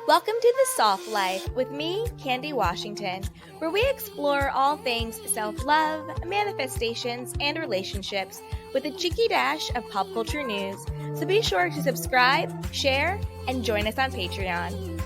Welcome to The Soft Life with me, Candy Washington, where we explore all things self-love, manifestations, and relationships with a cheeky dash of pop culture news. So be sure to subscribe, share, and join us on Patreon.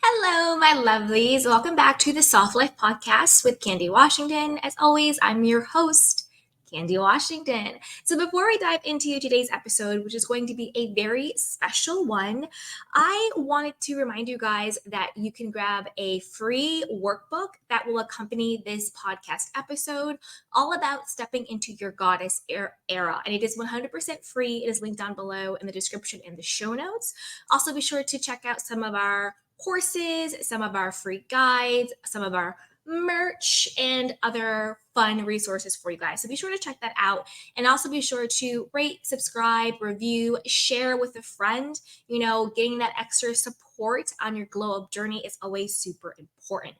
Hello, my lovelies. Welcome back to the Soft Life podcast with Candy Washington. As always, I'm your host, Candy Washington. So before we dive into today's episode, which is going to be a very special one, I wanted to remind you guys that you can grab a free workbook that will accompany this podcast episode, all about stepping into your goddess era. And it is 100% free. It is linked down below in the description and the show notes. Also, be sure to check out some of our courses, some of our free guides, some of our merch, and other fun resources for you guys. So be sure to check that out. And also be sure to rate, subscribe, review, share with a friend. You know, getting that extra support on your glow up journey is always super important.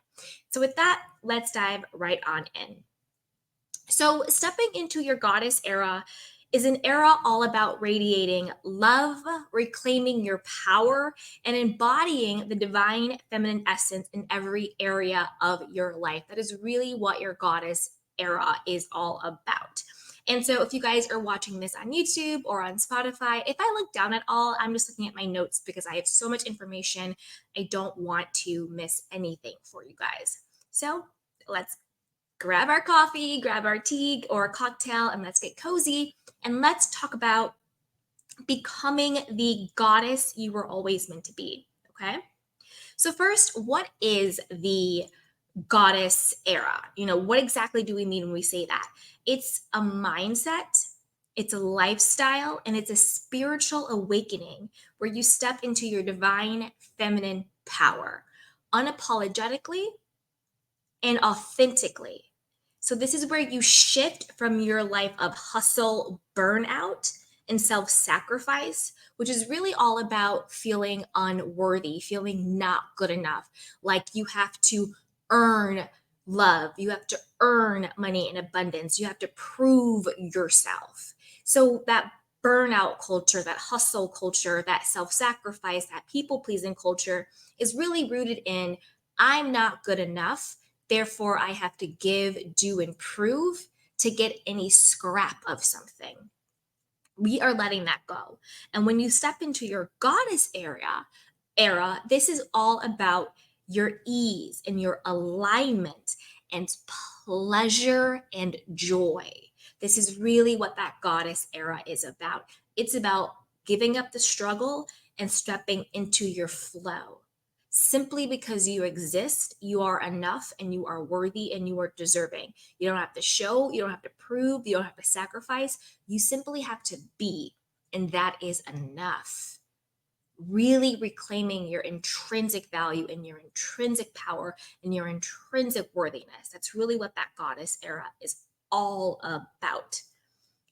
So with that, let's dive right on in. So stepping into your goddess era is an era all about radiating love, reclaiming your power, and embodying the divine feminine essence in every area of your life. That is really what your goddess era is all about. And so if you guys are watching this on YouTube or on Spotify, if I look down at all, I'm just looking at my notes because I have so much information. I don't want to miss anything for you guys. So let's grab our coffee, grab our tea or a cocktail, and let's get cozy. And let's talk about becoming the goddess you were always meant to be. Okay. So, first, what is the goddess era? You know, what exactly do we mean when we say that? It's a mindset, it's a lifestyle, and it's a spiritual awakening where you step into your divine feminine power unapologetically and authentically. So this is where you shift from your life of hustle, burnout, and self-sacrifice, which is really all about feeling unworthy, feeling not good enough. Like you have to earn love, you have to earn money in abundance, you have to prove yourself. So that burnout culture, that hustle culture, that self-sacrifice, that people-pleasing culture is really rooted in I'm not good enough. Therefore, I have to give, do, and prove to get any scrap of something. We are letting that go. And when you step into your goddess era, this is all about your ease and your alignment and pleasure and joy. This is really what that goddess era is about. It's about giving up the struggle and stepping into your flow. Simply because you exist, you are enough and you are worthy and you are deserving. You don't have to show, you don't have to prove, you don't have to sacrifice. You simply have to be, and that is enough. Really reclaiming your intrinsic value and your intrinsic power and your intrinsic worthiness. That's really what that goddess era is all about.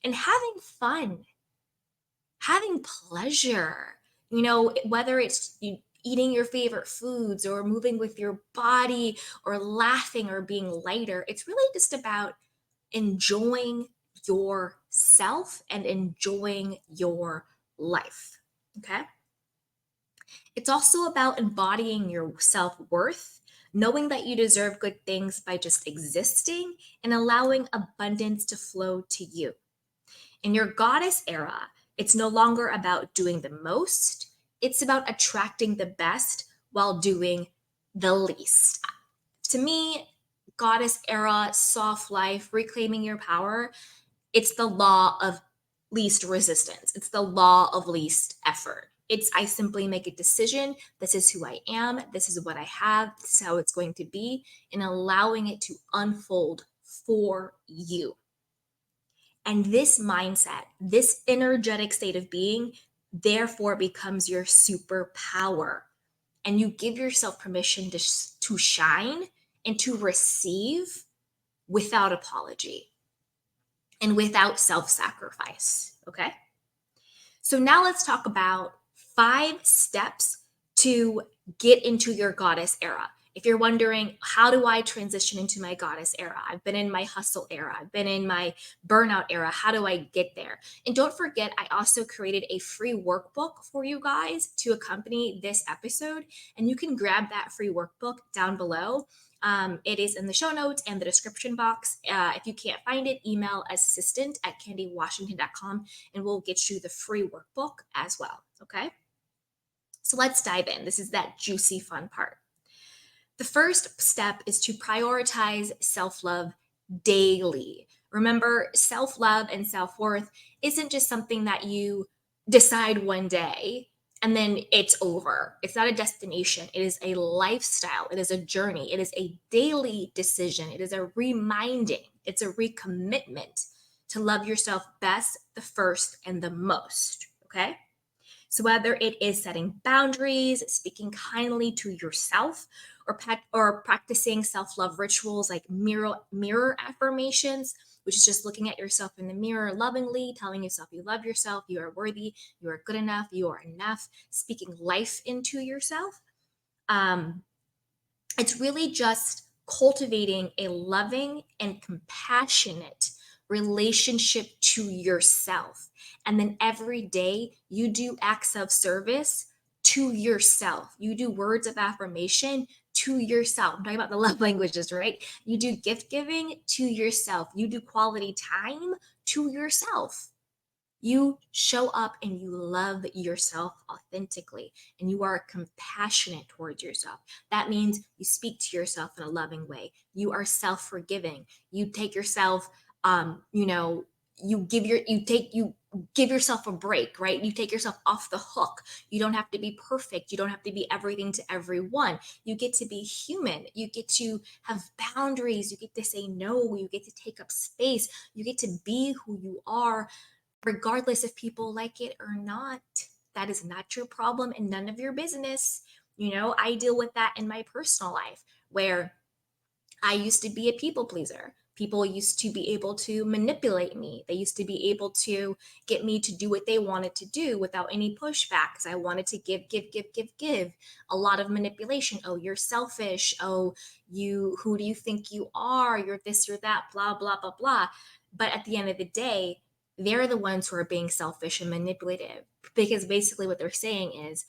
And having fun, having pleasure, you know, whether it's eating your favorite foods or moving with your body or laughing or being lighter. It's really just about enjoying yourself and enjoying your life. Okay. It's also about embodying your self-worth, knowing that you deserve good things by just existing and allowing abundance to flow to you. In your goddess era, it's no longer about doing the most. It's about attracting the best while doing the least. To me, goddess era, soft life, reclaiming your power, it's the law of least resistance. It's the law of least effort. I simply make a decision. This is who I am. This is what I have. This is how it's going to be, and allowing it to unfold for you. And this mindset, this energetic state of being, therefore becomes your superpower. And you give yourself permission to shine and to receive without apology and without self-sacrifice. Okay. So now let's talk about 5 steps to get into your goddess era. If you're wondering, how do I transition into my goddess era? I've been in my hustle era. I've been in my burnout era. How do I get there? And don't forget, I also created a free workbook for you guys to accompany this episode. And you can grab that free workbook down below. It is in the show notes and the description box. If you can't find it, email assistant@candywashington.com and we'll get you the free workbook as well. Okay. So let's dive in. This is that juicy, fun part. The first step is to prioritize self love daily. Remember, self love and self worth isn't just something that you decide one day and then it's over. It's not a destination, it is a lifestyle, it is a journey, it is a daily decision, it is a reminding, it's a recommitment to love yourself best, the first, and the most. Okay. So, whether it is setting boundaries, speaking kindly to yourself, or practicing self love rituals like mirror affirmations, which is just looking at yourself in the mirror lovingly, telling yourself you love yourself, you are worthy, you are good enough, you are enough, speaking life into yourself. Um, it's really just cultivating a loving and compassionate relationship to yourself. And then every day you do acts of service to yourself. You do words of affirmation to yourself. I'm talking about the love languages, right? You do gift giving to yourself. You do quality time to yourself. You show up and you love yourself authentically and you are compassionate towards yourself. That means you speak to yourself in a loving way. You are self-forgiving. You take yourself, you know, you give yourself a break, right? You take yourself off the hook. You don't have to be perfect. You don't have to be everything to everyone. You get to be human. You get to have boundaries. You get to say no. You get to take up space. You get to be who you are regardless if people like it or not. That is not your problem and none of your business. I deal with that in my personal life where I used to be a people pleaser. People used to be able to manipulate me. They used to be able to get me to do what they wanted to do without any pushback because I wanted to give. A lot of manipulation. Oh, you're selfish. Oh, who do you think you are? You're this, you're that, blah, blah, blah, blah. But at the end of the day, they're the ones who are being selfish and manipulative because basically what they're saying is,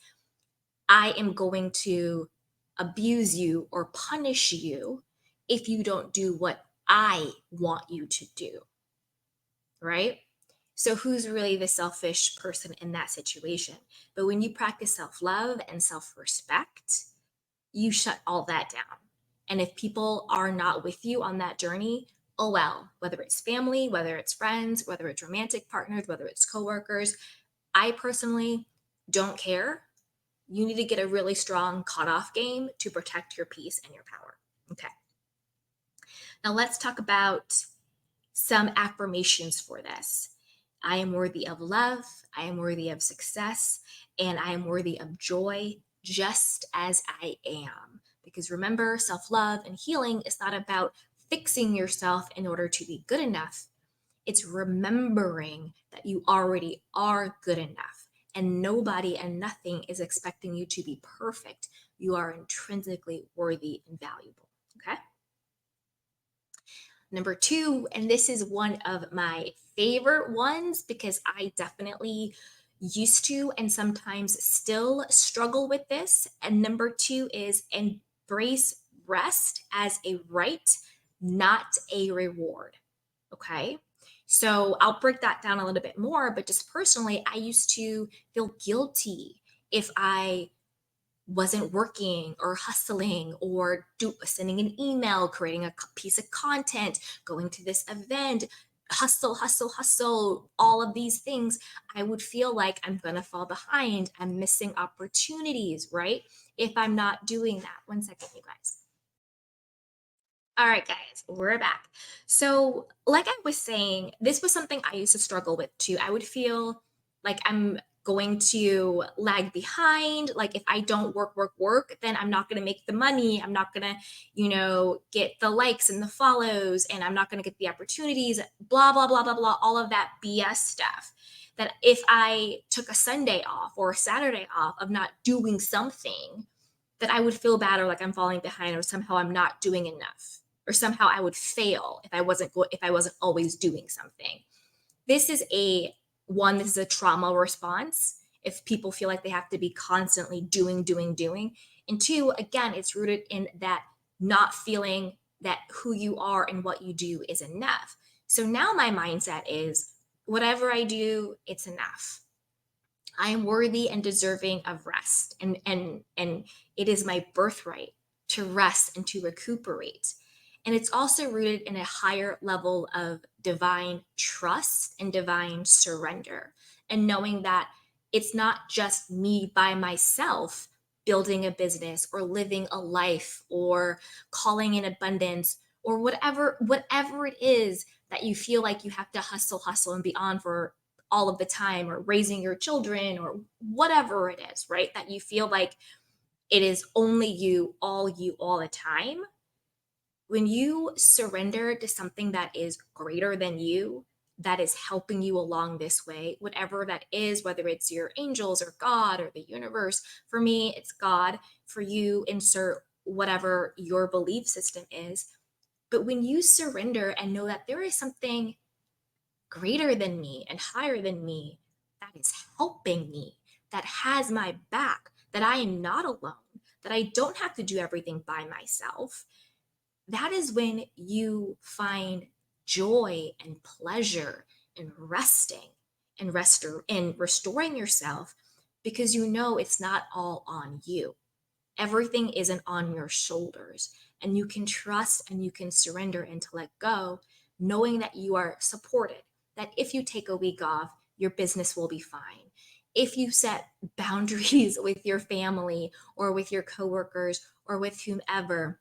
I am going to abuse you or punish you if you don't do what I want you to do, right? So, who's really the selfish person in that situation? But when you practice self love and self respect, you shut all that down. And if people are not with you on that journey, oh well, whether it's family, whether it's friends, whether it's romantic partners, whether it's coworkers, I personally don't care. You need to get a really strong cutoff game to protect your peace and your power. Okay. Now let's talk about some affirmations for this. I am worthy of love. I am worthy of success. And I am worthy of joy just as I am. Because remember, self love and healing is not about fixing yourself in order to be good enough. It's remembering that you already are good enough and nobody and nothing is expecting you to be perfect. You are intrinsically worthy and valuable. Okay. Number two, and this is one of my favorite ones because I definitely used to and sometimes still struggle with this. And number two is embrace rest as a right, not a reward. Okay. So I'll break that down a little bit more, but just personally, I used to feel guilty if I wasn't working or hustling or sending an email, creating a piece of content, going to this event, hustle, all of these things. I would feel like I'm going to fall behind. I'm missing opportunities, right? If I'm not doing that. One second, you guys. All right, guys, we're back. So, like I was saying, this was something I used to struggle with too. I would feel like I'm going to lag behind. Like, if I don't work, then I'm not going to make the money. I'm not going to, get the likes and the follows, and I'm not going to get the opportunities, blah, blah, blah, blah, blah, all of that BS stuff. That if I took a Sunday off or a Saturday off of not doing something, that I would feel bad or like I'm falling behind or somehow I'm not doing enough or somehow I would fail if I wasn't always doing something. This is this is a trauma response. If people feel like they have to be constantly doing, doing, doing. And two, again, it's rooted in that not feeling that who you are and what you do is enough. So now my mindset is whatever I do, it's enough. I am worthy and deserving of rest. And it is my birthright to rest and to recuperate. And it's also rooted in a higher level of divine trust and divine surrender. And knowing that it's not just me by myself building a business or living a life or calling in abundance or whatever it is that you feel like you have to hustle and be on for all of the time, or raising your children, or whatever it is, right? That you feel like it is only you all the time. When you surrender to something that is greater than you, that is helping you along this way, whatever that is, whether it's your angels or God or the universe. For me, it's God. For you, insert whatever your belief system is. But when you surrender and know that there is something greater than me and higher than me that is helping me, that has my back, that I am not alone, that I don't have to do everything by myself, that is when you find joy and pleasure in resting and restoring yourself, because you know it's not all on you. Everything isn't on your shoulders, and you can trust and you can surrender and to let go, knowing that you are supported, that if you take a week off, your business will be fine. If you set boundaries with your family or with your coworkers or with whomever,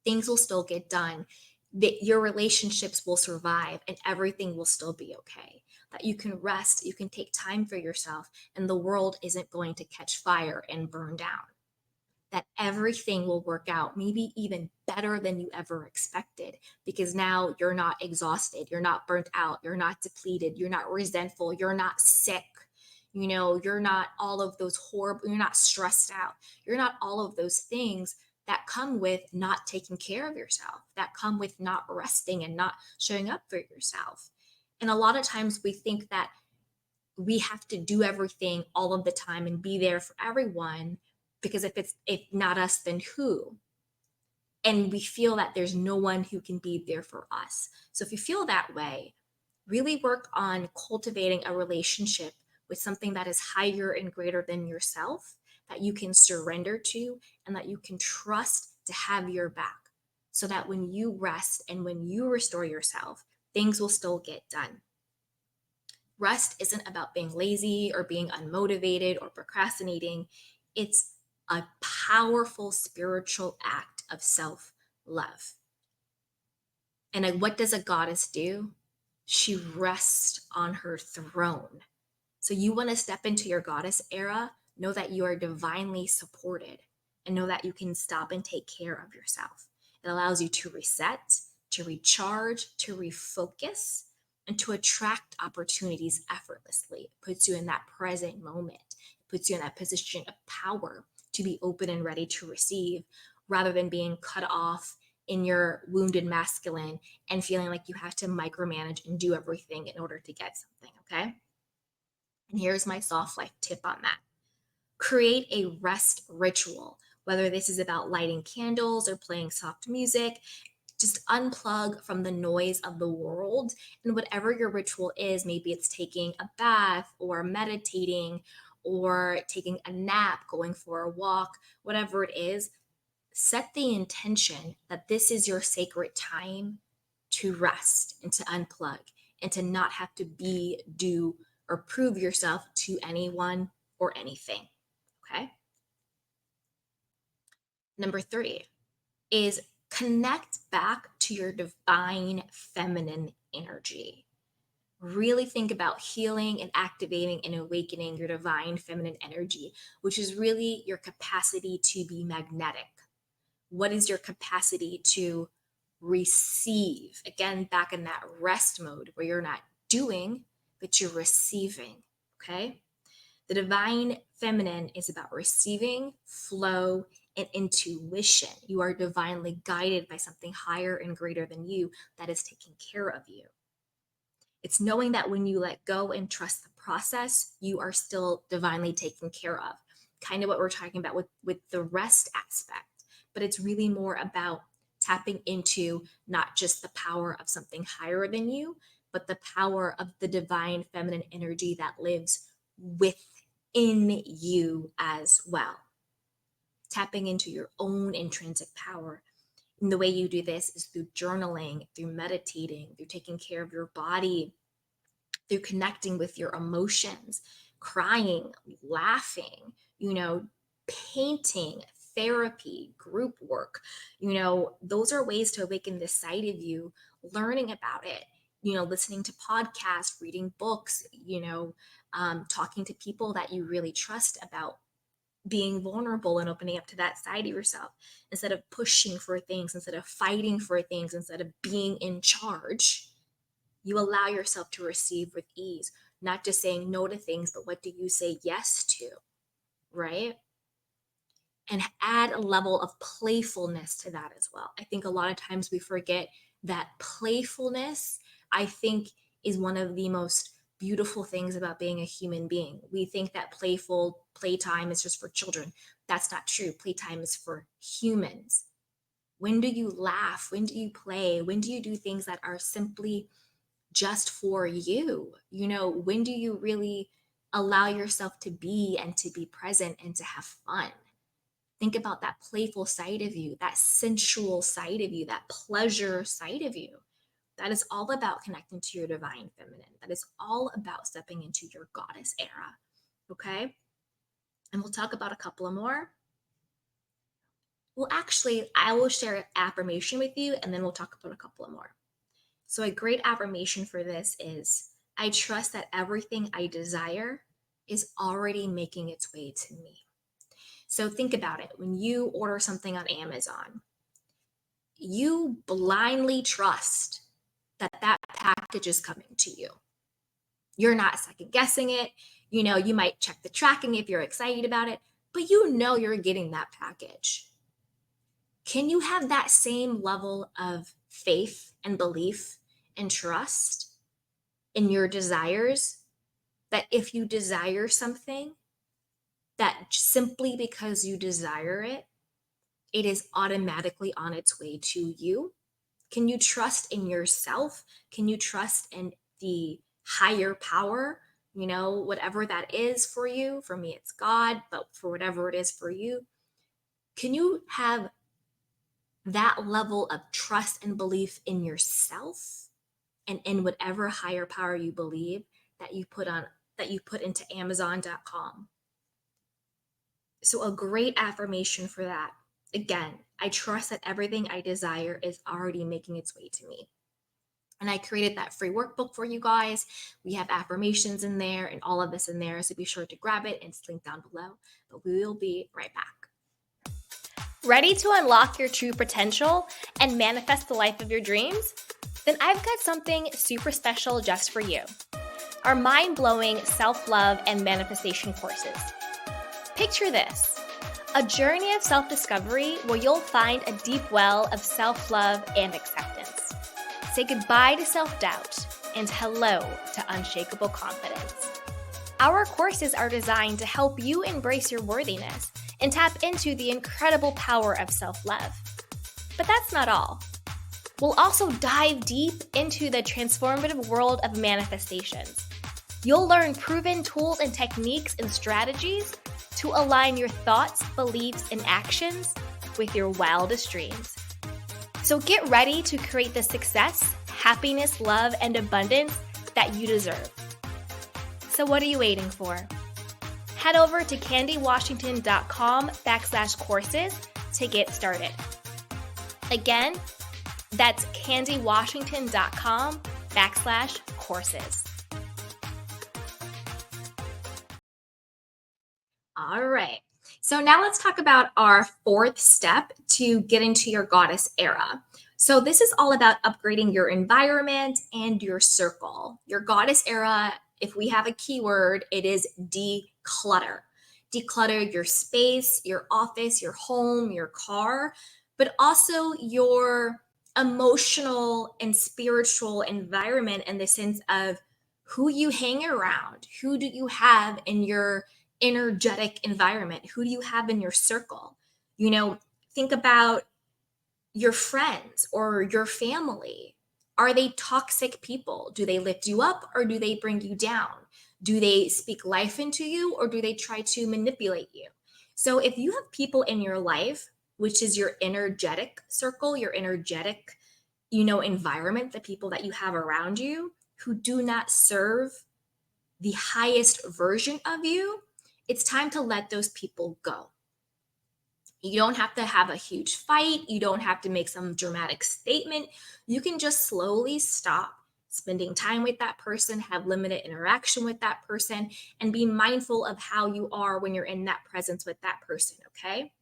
things will still get done. That your relationships will survive and everything will still be okay. That you can rest, you can take time for yourself, and the world isn't going to catch fire and burn down. That everything will work out, maybe even better than you ever expected, because now you're not exhausted, you're not burnt out, you're not depleted, you're not resentful, you're not sick. You're not all of those horrible, you're not stressed out. You're not all of those things that come with not taking care of yourself, that come with not resting and not showing up for yourself. And a lot of times we think that we have to do everything all of the time and be there for everyone, because if not us, then who? And we feel that there's no one who can be there for us. So if you feel that way, really work on cultivating a relationship with something that is higher and greater than yourself, that you can surrender to and that you can trust to have your back, so that when you rest and when you restore yourself, things will still get done. Rest isn't about being lazy or being unmotivated or procrastinating. It's a powerful spiritual act of self love. And what does a goddess do? She rests on her throne. So you want to step into your goddess era, know that you are divinely supported, and know that you can stop and take care of yourself. It allows you to reset, to recharge, to refocus, and to attract opportunities effortlessly. It puts you in that present moment. It puts you in that position of power to be open and ready to receive, rather than being cut off in your wounded masculine and feeling like you have to micromanage and do everything in order to get something, okay? And here's my soft life tip on that. Create a rest ritual, whether this is about lighting candles or playing soft music. Just unplug from the noise of the world. And whatever your ritual is, maybe it's taking a bath or meditating or taking a nap, going for a walk, whatever it is, set the intention that this is your sacred time to rest and to unplug and to not have to be, do, or prove yourself to anyone or anything. Okay. Number 3 is connect back to your divine feminine energy. Really think about healing and activating and awakening your divine feminine energy, which is really your capacity to be magnetic. What is your capacity to receive? Again, back in that rest mode where you're not doing, but you're receiving. Okay. The divine feminine is about receiving, flow, and intuition. You are divinely guided by something higher and greater than you that is taking care of you. It's knowing that when you let go and trust the process, you are still divinely taken care of. Kind of what we're talking about with the rest aspect. But it's really more about tapping into not just the power of something higher than you, but the power of the divine feminine energy that lives within you as well. Tapping into your own intrinsic power. And the way you do this is through journaling, through meditating, through taking care of your body, through connecting with your emotions, crying, laughing, painting, therapy, group work. Those are ways to awaken this side of you, learning about it, listening to podcasts, reading books, talking to people that you really trust about being vulnerable and opening up to that side of yourself instead of pushing for things, instead of fighting for things, instead of being in charge. You allow yourself to receive with ease, not just saying no to things, but what do you say yes to, right? And add a level of playfulness to that as well. I think a lot of times we forget that playfulness, I think, is one of the most beautiful things about being a human being. We think that playful playtime is just for children. That's not true. Playtime is for humans. When do you laugh? When do you play? When do you do things that are simply just for you? When do you really allow yourself to be and to be present and to have fun? Think about that playful side of you, that sensual side of you, that pleasure side of you. That is all about connecting to your divine feminine. That is all about stepping into your goddess era. Okay? And we'll talk about a couple of more. Well, actually, I will share an affirmation with you and then we'll talk about a couple of more. So, a great affirmation for this is I trust that everything I desire is already making its way to me. So, think about it. When you order something on Amazon, you blindly trust that that package is coming to you. You're not second guessing it. You might check the tracking if you're excited about it, but you're getting that package. Can you have that same level of faith and belief and trust in your desires, that if you desire something, that simply because you desire it, it is automatically on its way to you? Can you trust in yourself? Can you trust in the higher power, whatever that is for you? For me, it's God, but for whatever it is for you, can you have that level of trust and belief in yourself and in whatever higher power you believe that you put into Amazon.com? So a great affirmation for that. Again, I trust that everything I desire is already making its way to me. And I created that free workbook for you guys. We have affirmations in there and all of this in there. So be sure to grab it and it's linked down below. But we will be right back. Ready to unlock your true potential and manifest the life of your dreams? Then I've got something super special just for you. Our mind-blowing self-love and manifestation courses. Picture this, a journey of self-discovery where you'll find a deep well of self-love and acceptance. Say goodbye to self-doubt and hello to unshakable confidence. Our courses are designed to help you embrace your worthiness and tap into the incredible power of self-love. But that's not all. We'll also dive deep into the transformative world of manifestations. You'll learn proven tools and techniques and strategies to align your thoughts, beliefs, and actions with your wildest dreams. So get ready to create the success, happiness, love, and abundance that you deserve. So what are you waiting for? Head over to candywashington.com/courses to get started. Again, that's candywashington.com/courses. All right. So now let's talk about our fourth step to get into your goddess era. So this is all about upgrading your environment and your circle. Your goddess era, if we have a keyword, it is declutter. declutter your space, your office, your home, your car, but also your emotional and spiritual environment in the sense of who you hang around, who do you have in your energetic environment, who do you have in your circle. Think about your friends or your family. Are they toxic people? Do they lift you up or do they bring you down? Do they speak life into you or do they try to manipulate you? So if you have people in your life, which is your energetic circle, your energetic, environment, the people that you have around you who do not serve the highest version of you, it's time to let those people go. You don't have to have a huge fight. You don't have to make some dramatic statement. You can just slowly stop spending time with that person, have limited interaction with that person, and be mindful of how you are when you're in that presence with that person, okay?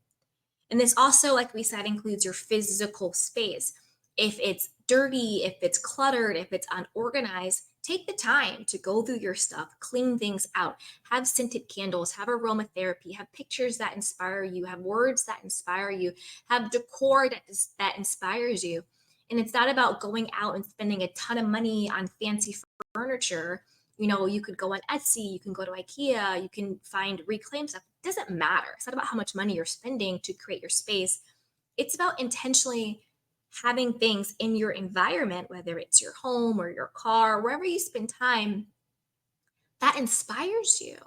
And this also, like we said, includes your physical space. If it's dirty, if it's cluttered, if it's unorganized, take the time to go through your stuff, clean things out, have scented candles, have aromatherapy, have pictures that inspire you, have words that inspire you, have decor that inspires you. And it's not about going out and spending a ton of money on fancy furniture. You could go on Etsy, you can go to IKEA, you can find reclaimed stuff. It doesn't matter. It's not about how much money you're spending to create your space. It's about intentionally having things in your environment, whether it's your home or your car, wherever you spend time, that inspires you,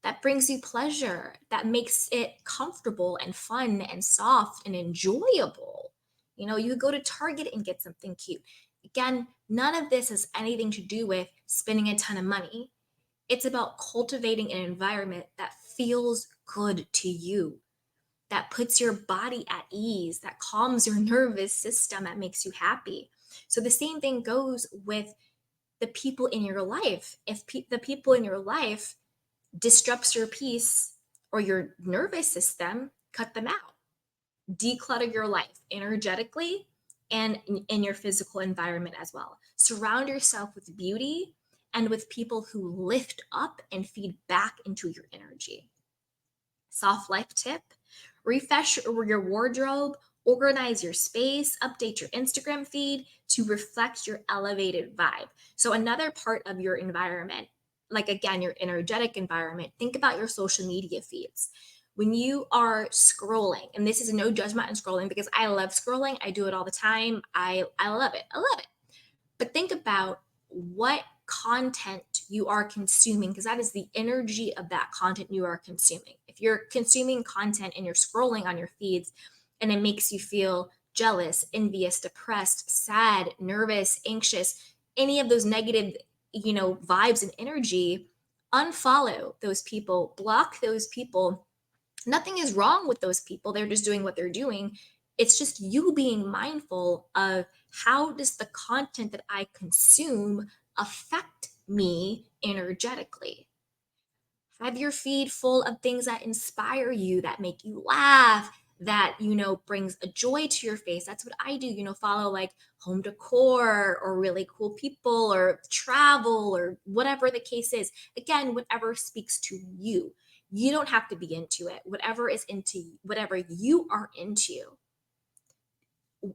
that brings you pleasure, that makes it comfortable and fun and soft and enjoyable. You could go to Target and get something cute. Again, none of this has anything to do with spending a ton of money. It's about cultivating an environment that feels good to you, that puts your body at ease, that calms your nervous system, that makes you happy. So the same thing goes with the people in your life. If the people in your life disrupts your peace or your nervous system, cut them out. Declutter your life energetically and in your physical environment as well. Surround yourself with beauty and with people who lift up and feed back into your energy. Soft life tip: refresh your wardrobe, organize your space, update your Instagram feed to reflect your elevated vibe. So, another part of your environment, like again, your energetic environment, think about your social media feeds. When you are scrolling, and this is no judgment on scrolling because I love scrolling, I do it all the time. I love it. I love it. But think about what content you are consuming, because that is the energy of that content you are consuming. If you're consuming content and you're scrolling on your feeds and it makes you feel jealous, envious, depressed, sad, nervous, anxious, any of those negative, vibes and energy, unfollow those people, block those people. Nothing is wrong with those people. They're just doing what they're doing. It's just you being mindful of how does the content that I consume affect me energetically. Have your feed full of things that inspire you, that make you laugh, that brings a joy to your face. That's what I do. Follow like home decor or really cool people or travel or whatever the case is. Again, whatever speaks to you. You don't have to be into it. Whatever you are into.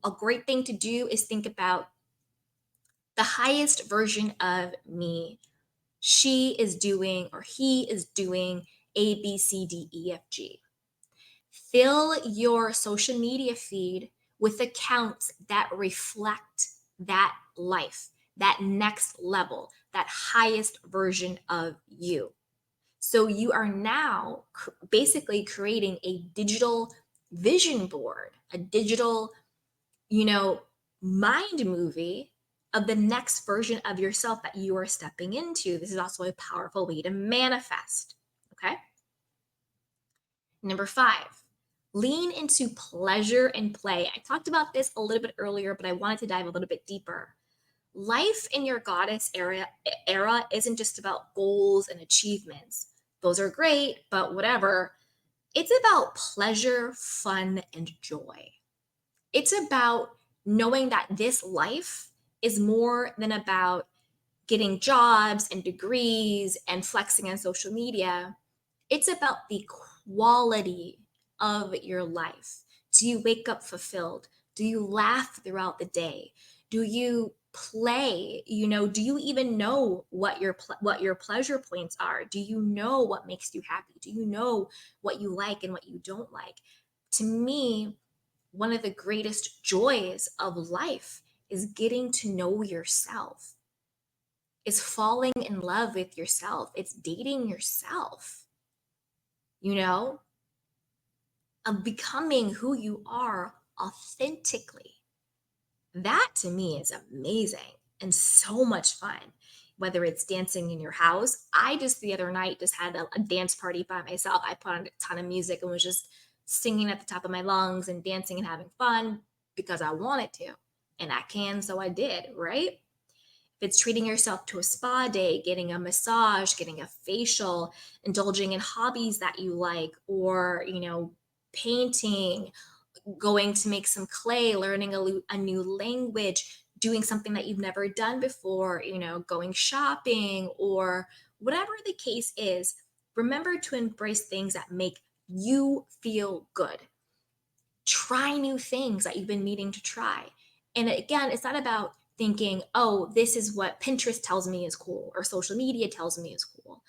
A great thing to do is think about the highest version of me. She is doing or he is doing A, B, C, D, E, F, G. Fill your social media feed with accounts that reflect that life, that next level, that highest version of you. So you are now basically creating a digital vision board, a digital, mind movie of the next version of yourself that you are stepping into. This is also a powerful way to manifest. Okay. Number 5, lean into pleasure and play. I talked about this a little bit earlier, but I wanted to dive a little bit deeper. Life in your goddess era isn't just about goals and achievements. Those are great, but whatever. It's about pleasure, fun, and joy. It's about knowing that this life is more than about getting jobs and degrees and flexing on social media. It's about the quality of your life. Do you wake up fulfilled? Do you laugh throughout the day? Do you play? Do you even know what your pleasure points are? Do you know what makes you happy? Do you know what you like and what you don't like? To me, one of the greatest joys of life is getting to know yourself, is falling in love with yourself, it's dating yourself, you know, of becoming who you are authentically. That to me is amazing and so much fun. Whether it's dancing in your house, I just the other night just had a dance party by myself. I put on a ton of music and was just singing at the top of my lungs and dancing and having fun because I wanted to. And I can, so I did, right? If it's treating yourself to a spa day, getting a massage, getting a facial, indulging in hobbies that you like, or, painting, going to make some clay, learning a new language, doing something that you've never done before, going shopping, or whatever the case is, remember to embrace things that make you feel good. Try new things that you've been needing to try. And again, it's not about thinking, oh, this is what Pinterest tells me is cool or social media tells me is cool,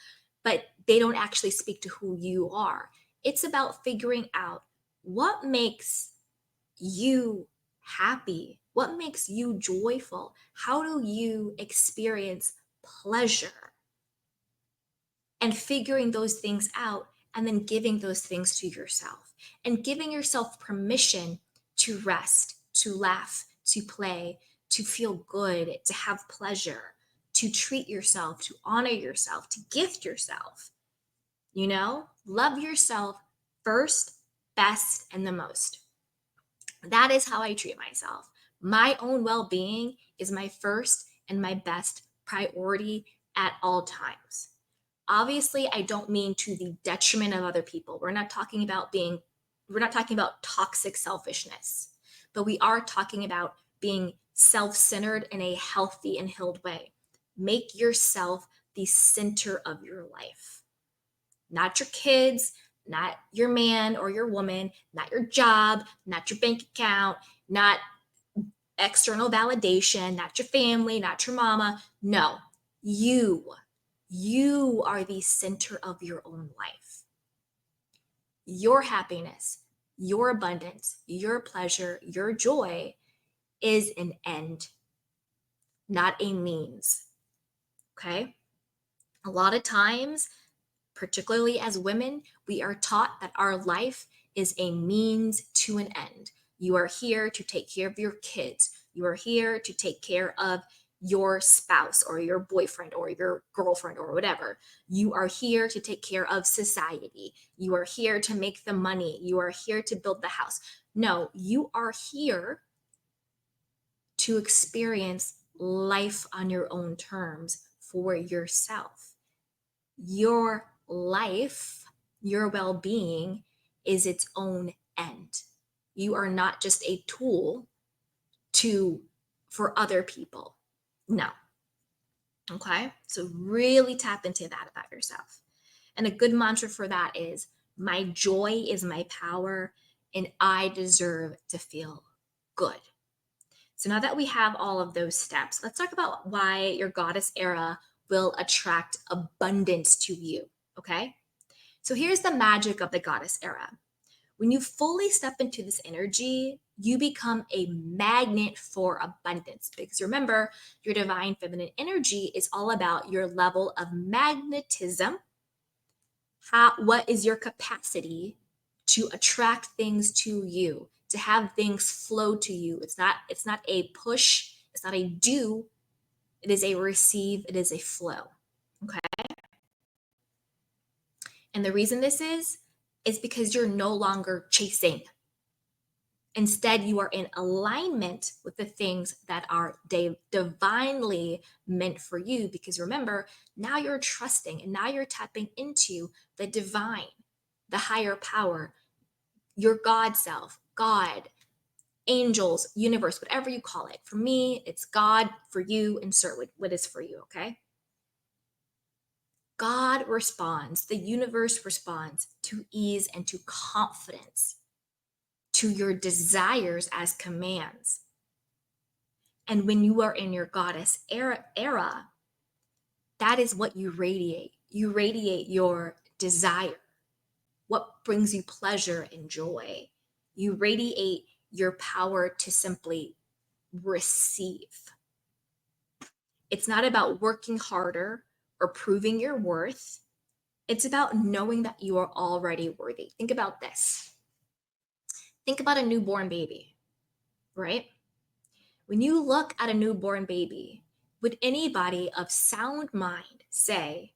but they don't actually speak to who you are. It's about figuring out what makes you happy, what makes you joyful, how do you experience pleasure, and figuring those things out and then giving those things to yourself and giving yourself permission to rest, to laugh, to play, to feel good, to have pleasure, to treat yourself, to honor yourself, to gift yourself. Love yourself first, best, and the most. That is how I treat myself. My own well being is my first and my best priority at all times. Obviously, I don't mean to the detriment of other people. We're not talking about toxic selfishness, but we are talking about being self centered in a healthy and healed way. Make yourself the center of your life, not your kids, not your man or your woman, not your job, not your bank account, not external validation, not your family, not your mama. No, you. You are the center of your own life. Your happiness, your abundance, your pleasure, your joy is an end, not a means. Okay? A lot of times, particularly as women, we are taught that our life is a means to an end. You are here to take care of your kids. You are here to take care of your spouse or your boyfriend or your girlfriend or whatever. You are here to take care of society. You are here to make the money. You are here to build the house. No, you are here to experience life on your own terms for yourself. Your life, your well being is its own end. You are not just a tool for other people. No. Okay. So really tap into that about yourself. And a good mantra for that is my joy is my power and I deserve to feel good. So now that we have all of those steps, let's talk about why your goddess era will attract abundance to you. Okay. So here's the magic of the goddess era. When you fully step into this energy, you become a magnet for abundance. Because remember, your divine feminine energy is all about your level of magnetism. What is your capacity to attract things to you, to have things flow to you? It's not a push, it's not a do, it is a receive, it is a flow. Okay. And the reason this is because you're no longer chasing. Instead, you are in alignment with the things that are divinely meant for you. Because remember, now you're trusting and now you're tapping into the divine, the higher power, your God self, God, angels, universe, whatever you call it. For me, it's God. For you, insert what is for you, okay? God responds, the universe responds to ease and to confidence, to your desires as commands. And when you are in your goddess era, that is what you radiate. You radiate your desire, what brings you pleasure and joy. You radiate your power to simply receive. It's not about working harder or proving your worth. It's about knowing that you are already worthy. Think about this. Think about a newborn baby, right? When you look at a newborn baby, would anybody of sound mind say,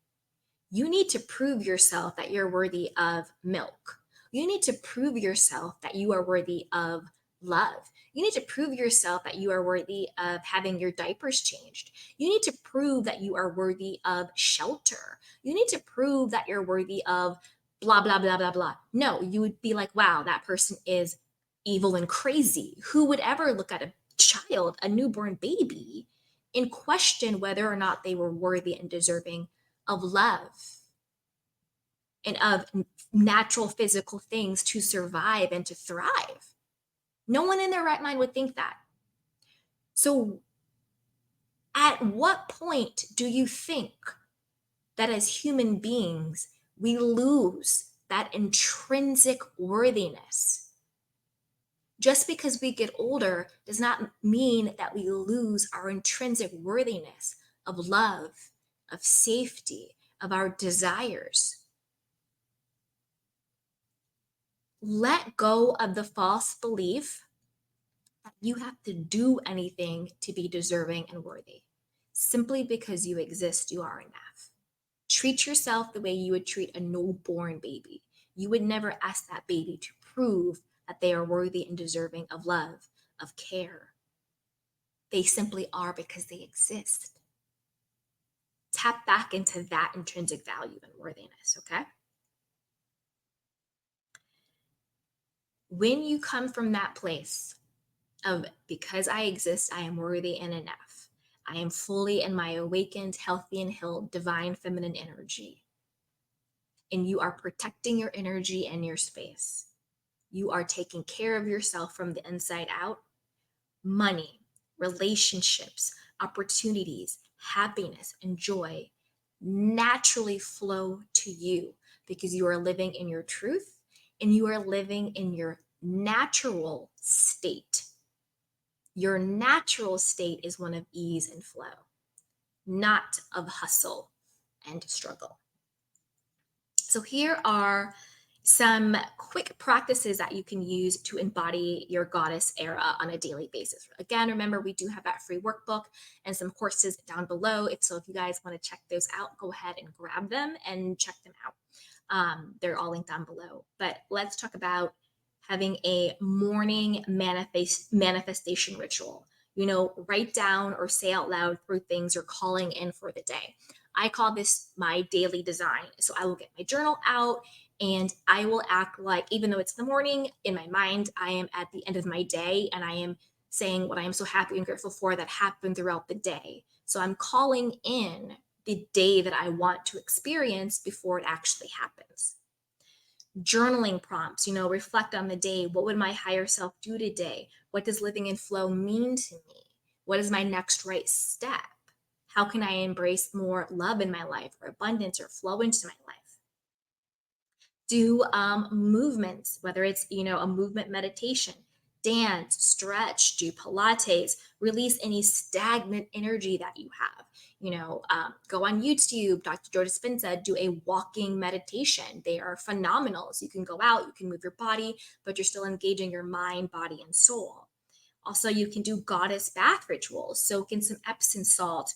you need to prove yourself that you're worthy of milk? You need to prove yourself that you are worthy of love. You need to prove yourself that you are worthy of having your diapers changed. You need to prove that you are worthy of shelter. You need to prove that you're worthy of blah, blah, blah, blah, blah. No, you would be like, wow, that person is evil and crazy. Who would ever look at a child, a newborn baby, and question whether or not they were worthy and deserving of love and of natural physical things to survive and to thrive? No one in their right mind would think that. So, at what point do you think that as human beings, we lose that intrinsic worthiness? Just because we get older does not mean that we lose our intrinsic worthiness of love, of safety, of our desires. Let go of the false belief that you have to do anything to be deserving and worthy. Simply because you exist, you are enough. Treat yourself the way you would treat a newborn baby. You would never ask that baby to prove that they are worthy and deserving of love, of care. They simply are because they exist. Tap back into that intrinsic value and worthiness, okay? When you come from that place of because I exist, I am worthy and enough, I am fully in my awakened, healthy, and healed divine feminine energy, and you are protecting your energy and your space, you are taking care of yourself from the inside out, money, relationships, opportunities, happiness, and joy naturally flow to you because you are living in your truth and you are living in your natural state. Your natural state is one of ease and flow, not of hustle and struggle. So here are some quick practices that you can use to embody your goddess era on a daily basis. Again, remember, we do have that free workbook and some courses down below. If you guys want to check those out, go ahead and grab them and check them out. They're all linked down below. But let's talk about having a morning manifestation ritual. Write down or say out loud 3 things you're calling in for the day. I call this my daily design. So I will get my journal out and I will act like, even though it's the morning, in my mind, I am at the end of my day and I am saying what I am so happy and grateful for that happened throughout the day. So I'm calling in the day that I want to experience before it actually happens. Journaling prompts, reflect on the day. What would my higher self do today? What does living in flow mean to me? What is my next right step? How can I embrace more love in my life or abundance or flow into my life? Do movements, whether it's, a movement meditation, dance, stretch, do Pilates, release any stagnant energy that you have. Go on YouTube, Dr. Joe Dispenza, do a walking meditation. They are phenomenal. So you can go out, you can move your body, but you're still engaging your mind, body, and soul. Also, you can do goddess bath rituals. Soak in some Epsom salt,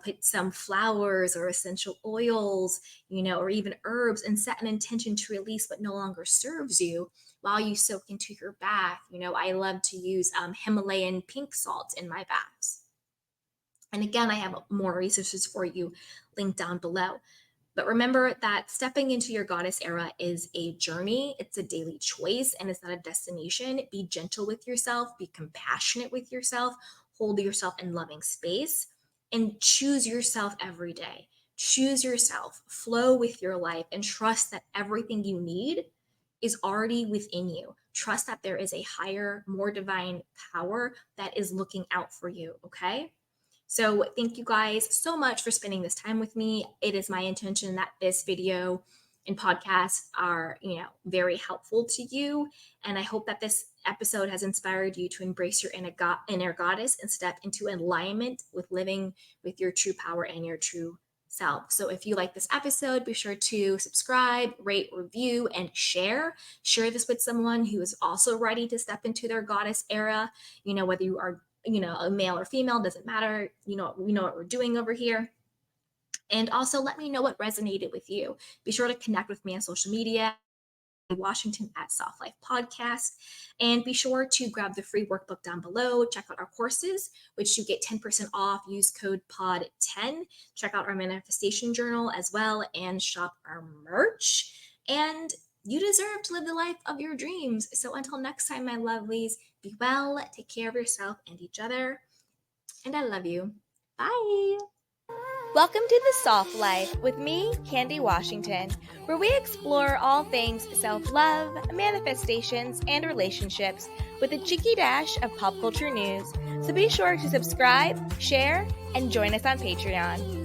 put some flowers or essential oils, or even herbs and set an intention to release what no longer serves you while you soak into your bath. I love to use Himalayan pink salt in my baths. And again, I have more resources for you linked down below. But remember that stepping into your goddess era is a journey. It's a daily choice and it's not a destination. Be gentle with yourself, be compassionate with yourself, hold yourself in loving space, and choose yourself every day. choose yourself, flow with your life, and trust that everything you need is already within you. Trust that there is a higher, more divine power that is looking out for you, okay? So thank you guys so much for spending this time with me. It is my intention that this video and podcast are, very helpful to you. And I hope that this episode has inspired you to embrace your inner goddess and step into alignment with living with your true power and your true self. So if you like this episode, be sure to subscribe, rate, review, and share. Share this with someone who is also ready to step into their goddess era. Whether you are a male or female, doesn't matter. We know what we're doing over here. And also let me know what resonated with you. Be sure to connect with me on social media, Washington at Soft Life Podcast. And be sure to grab the free workbook down below. Check out our courses, which you get 10% off. Use code POD10. Check out our manifestation journal as well and shop our merch. And you deserve to live the life of your dreams. So until next time, my lovelies, be well, take care of yourself and each other. And I love you. Bye. Welcome to The Soft Life with me, Candy Washington, where we explore all things self-love, manifestations, and relationships with a cheeky dash of pop culture news. So be sure to subscribe, share, and join us on Patreon.